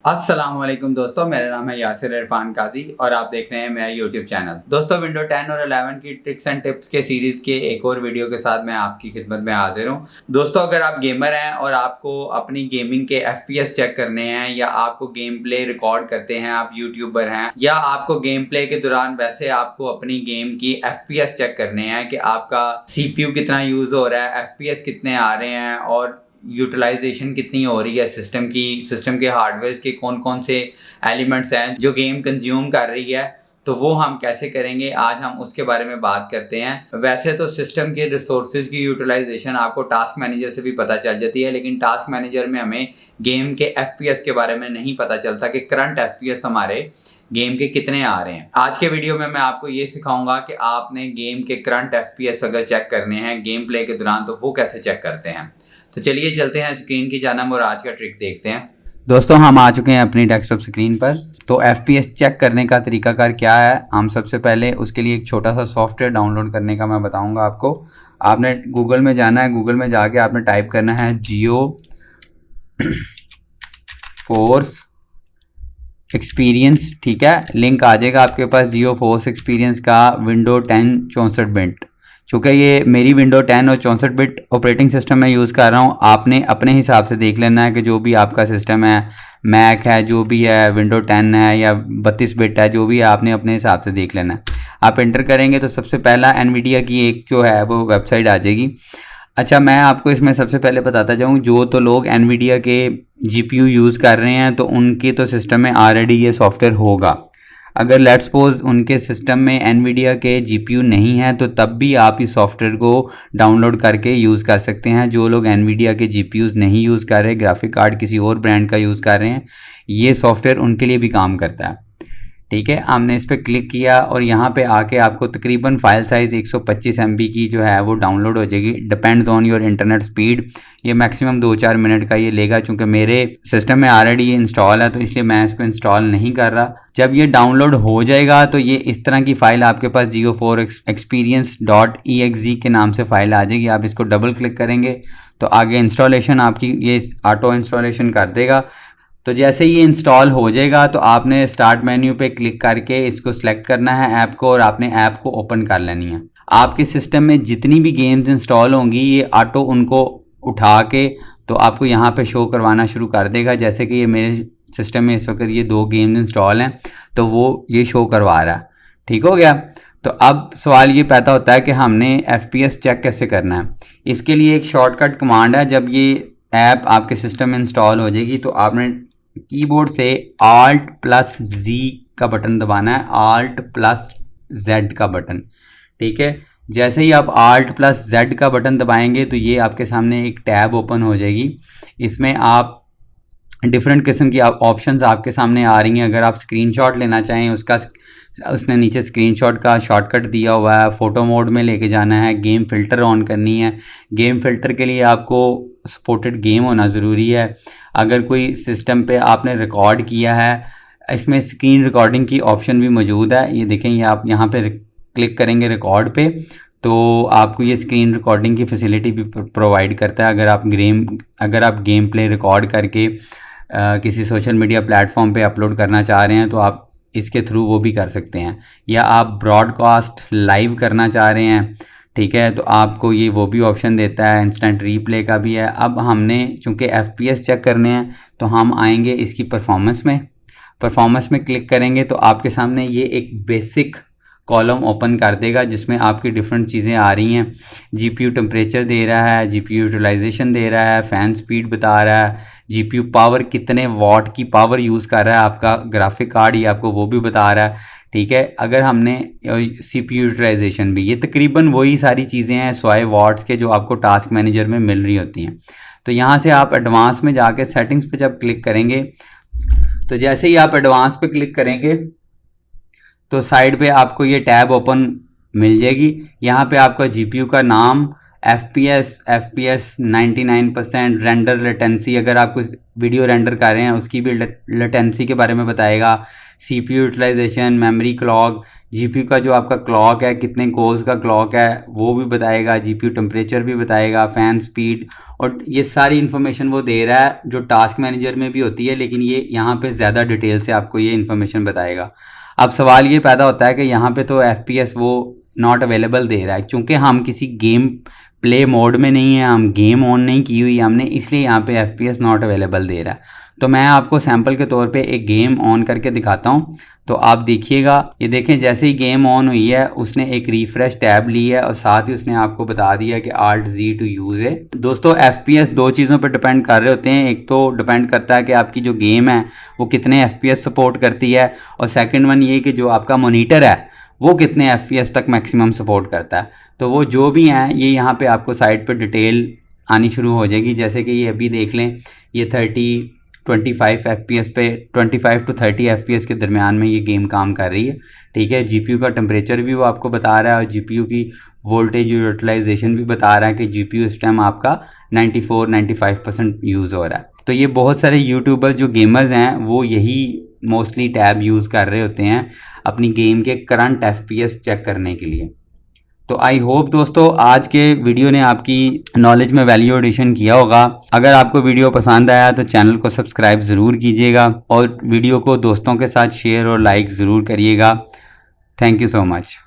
अस्सलामुअलैकुम दोस्तों, मेरा नाम है यासिर इरफान काजी और आप देख रहे हैं मेरा यूट्यूब चैनल। दोस्तों, विंडो 10 और 11 की ट्रिक्स एंड टिप्स के सीरीज़ के एक और वीडियो के साथ मैं आपकी खिदमत में हाजिर हूं। दोस्तों, अगर आप गेमर हैं और आपको अपनी गेमिंग के FPS चेक करने हैं या आपको गेम प्ले रिकॉर्ड करते हैं, आप यूट्यूबर हैं या आपको गेम प्ले के दौरान वैसे आपको अपनी गेम की FPS चेक करने हैं कि आपका CPU कितना यूज़ हो रहा है, FPS कितने आ रहे हैं और यूटिलाइजेशन कितनी हो रही है सिस्टम के हार्डवेयर के कौन कौन से एलिमेंट्स हैं जो गेम कंज्यूम कर रही है, तो वो हम कैसे करेंगे आज हम उसके बारे में बात करते हैं। वैसे तो सिस्टम के रिसोर्सेज की यूटिलाइजेशन आपको टास्क मैनेजर से भी पता चल जाती है, लेकिन टास्क मैनेजर में हमें गेम के FPS के बारे में नहीं पता चलता कि करंट FPS हमारे गेम के कितने आ रहे हैं। आज के वीडियो में मैं आपको ये सिखाऊंगा कि आपने गेम के करंट FPS अगर चेक करने हैं गेम प्ले के दौरान तो वो कैसे चेक करते हैं। तो चलिए चलते हैं स्क्रीन की जानिब और आज का ट्रिक देखते हैं। दोस्तों, हम आ चुके हैं अपनी डेस्कटॉप स्क्रीन पर। तो FPS चेक करने का तरीकाकार क्या है, हम सबसे पहले उसके लिए एक छोटा सा सॉफ्टवेयर डाउनलोड करने का मैं बताऊंगा आपको। आपने गूगल में जाना है, गूगल में जाके आपने टाइप करना है जियो फोर्स एक्सपीरियंस। ठीक है, लिंक आ जाएगा आपके पास जियो फोर्स एक्सपीरियंस का विंडो 10 64 बिट। चूँकि ये मेरी विंडो 10 और 64 बिट ऑपरेटिंग सिस्टम मैं यूज़ कर रहा हूँ, आपने अपने हिसाब से देख लेना है कि जो भी आपका सिस्टम है, मैक है, जो भी है, विंडो 10 है या 32 बिट है, जो भी है आपने अपने हिसाब से देख लेना है। आप एंटर करेंगे तो सबसे पहला एनवीडिया की एक जो है वो वेबसाइट आ जाएगी। अच्छा, मैं आपको इसमें सबसे पहले बताता जाऊँ, जो तो लोग एनवीडिया के GPU यूज़ कर रहे हैं तो उनके तो सिस्टम में ऑलरेडी ये सॉफ्टवेयर होगा। अगर लेट्स सपोज उनके सिस्टम में एनवीडिया के GPU नहीं है तो तब भी आप इस सॉफ्टवेयर को डाउनलोड करके यूज़ कर सकते हैं। जो लोग एनवीडिया के GPUs नहीं यूज़ कर रहे, ग्राफिक कार्ड किसी और ब्रांड का यूज़ कर रहे हैं, ये सॉफ्टवेयर उनके लिए भी काम करता है। ठीक है, हमने इस पर क्लिक किया और यहाँ पे आके आपको तकरीबन फाइल साइज़ 125 MB की जो है वो डाउनलोड हो जाएगी। Depends on your internet speed. ये मैक्सिमम 2-4 मिनट का ये लेगा, चूँकि मेरे सिस्टम में ऑलरेडी ये इंस्टॉल है तो इसलिए मैं इसको इंस्टॉल नहीं कर रहा। जब ये डाउनलोड हो जाएगा तो ये इस तरह की फ़ाइल आपके पास GeoForExperience.exe के नाम से फ़ाइल आ जाएगी। आप इसको डबल क्लिक करेंगे तो आगे इंस्टॉलेशन आपकी ये ऑटो इंस्टॉलेशन कर देगा। तो जैसे ये इंस्टॉल हो जाएगा तो आपने स्टार्ट मेन्यू पे क्लिक करके इसको सिलेक्ट करना है ऐप को और आपने ऐप को ओपन कर लेनी है। आपके सिस्टम में जितनी भी गेम्स इंस्टॉल होंगी ये ऑटो उनको उठा के तो आपको यहाँ पे शो करवाना शुरू कर देगा। जैसे कि ये मेरे सिस्टम में इस वक्त ये 2 गेम्स इंस्टॉल हैं तो वो ये शो करवा रहा है। ठीक हो गया। तो अब सवाल ये पैदा होता है कि हमने FPS चेक कैसे करना है। इसके लिए एक शॉर्टकट कमांड है। जब ये ऐप आपके सिस्टम में इंस्टॉल हो जाएगी तो आपने कीबोर्ड से Alt+Z का बटन दबाना है, Alt+Z का बटन। ठीक है, जैसे ही आप Alt+Z का बटन दबाएंगे तो ये आपके सामने एक टैब ओपन हो जाएगी। इसमें आप डिफरेंट किस्म की ऑप्शंस आपके सामने आ रही हैं। अगर आप स्क्रीनशॉट लेना चाहें उसने नीचे स्क्रीनशॉट का शॉर्टकट दिया हुआ है। फ़ोटो मोड में लेके जाना है, गेम फ़िल्टर ऑन करनी है। गेम फ़िल्टर के लिए आपको सपोर्टेड गेम होना ज़रूरी है। अगर कोई सिस्टम पे आपने रिकॉर्ड किया है, इसमें स्क्रीन रिकॉर्डिंग की ऑप्शन भी मौजूद है। ये देखें, ये आप यहाँ पे क्लिक करेंगे रिकॉर्ड पे तो आपको ये स्क्रीन रिकॉर्डिंग की फैसिलिटी भी प्रोवाइड करता है। अगर आप गेम प्ले रिकॉर्ड करके किसी सोशल मीडिया प्लेटफॉर्म पे अपलोड करना चाह रहे हैं तो आप इसके थ्रू वो भी कर सकते हैं, या आप ब्रॉडकास्ट लाइव करना चाह रहे हैं, ठीक है, तो आपको ये वो भी ऑप्शन देता है। इंस्टेंट रीप्ले का भी है। अब हमने चूँकि FPS चेक करने हैं तो हम आएंगे इसकी परफॉर्मेंस में क्लिक करेंगे तो आपके सामने ये एक बेसिक कॉलम ओपन कर देगा जिसमें आपकी डिफरेंट चीज़ें आ रही हैं। GPU टेम्परेचर दे रहा है, GPU यूटिलाइजेशन दे रहा है, फ़ैन स्पीड बता रहा है, GPU पावर कितने वॉट की पावर यूज़ कर रहा है आपका ग्राफिक कार्ड, ये आपको वो भी बता रहा है। ठीक है, अगर हमने CPU यूटिलाइजेशन भी, ये तकरीबन वही सारी चीज़ें हैं 100 वॉट्स के जो आपको टास्क मैनेजर में मिल रही होती हैं। तो यहाँ से आप एडवांस में जाके सेटिंग्स पे जब क्लिक करेंगे तो जैसे ही आप एडवांस पे क्लिक करेंगे तो साइड पे आपको ये टैब ओपन मिल जाएगी। यहाँ पे आपका GPU का नाम, FPS 99%, रेंडर लेटेंसी, अगर आप कुछ वीडियो रेंडर कर रहे हैं उसकी भी लेटेंसी के बारे में बताएगा, CPU utilisation, memory clock, GPU का जो आपका क्लॉक है कितने कोर्स का क्लॉक है वो भी बताएगा, GPU टेम्परेचर भी बताएगा, फ़ैन स्पीड, और ये सारी इन्फॉर्मेशन वो दे रहा है जो टास्क मैनेजर में भी होती है, लेकिन ये यहाँ पे ज़्यादा डिटेल से आपको ये इन्फॉर्मेशन बताएगा। अब सवाल ये पैदा होता है कि यहाँ पे तो FPS वो नॉट अवेलेबल दे रहा है, क्योंकि हम किसी गेम प्ले मोड में नहीं है, हम गेम ऑन नहीं की हुई हमने, इसलिए यहाँ पे FPS नॉट अवेलेबल दे रहा है। तो मैं आपको सैम्पल के तौर पे एक गेम ऑन करके दिखाता हूँ, तो आप देखिएगा। ये देखें, जैसे ही गेम ऑन हुई है उसने एक रिफ़्रेश टैब ली है और साथ ही उसने आपको बता दिया कि Alt+Z टू यूज़ है। दोस्तों FPS दो चीज़ों पर डिपेंड कर रहे होते हैं, एक तो डिपेंड करता है कि आपकी जो गेम है वो कितने FPS सपोर्ट करती है, और सेकंड वन ये कि जो आपका मॉनिटर है वो कितने FPS तक मैक्सिमम सपोर्ट करता है। तो वो जो भी हैं ये यहाँ पे आपको साइड पे डिटेल आनी शुरू हो जाएगी। जैसे कि ये अभी देख लें, ये 25 FPS पे 25 टू 30 FPS के दरमियान में ये गेम काम कर रही है, ठीक है। GPU का टेम्परेचर भी वो आपको बता रहा है और GPU की वोल्टेज यूटिलाइजेशन भी बता रहा है कि GPU इस टाइम आपका 94-95% यूज़ हो रहा है। तो ये बहुत सारे यूट्यूबर्स जो गेमर्स हैं वो यही मोस्टली टैब यूज़ कर रहे होते हैं अपनी गेम के करंट FPS चेक करने के लिए। तो आई होप दोस्तों आज के वीडियो ने आपकी नॉलेज में वैल्यू एडिशन किया होगा। अगर आपको वीडियो पसंद आया तो चैनल को सब्सक्राइब ज़रूर कीजिएगा और वीडियो को दोस्तों के साथ शेयर और लाइक ज़रूर करिएगा। Thank you so much.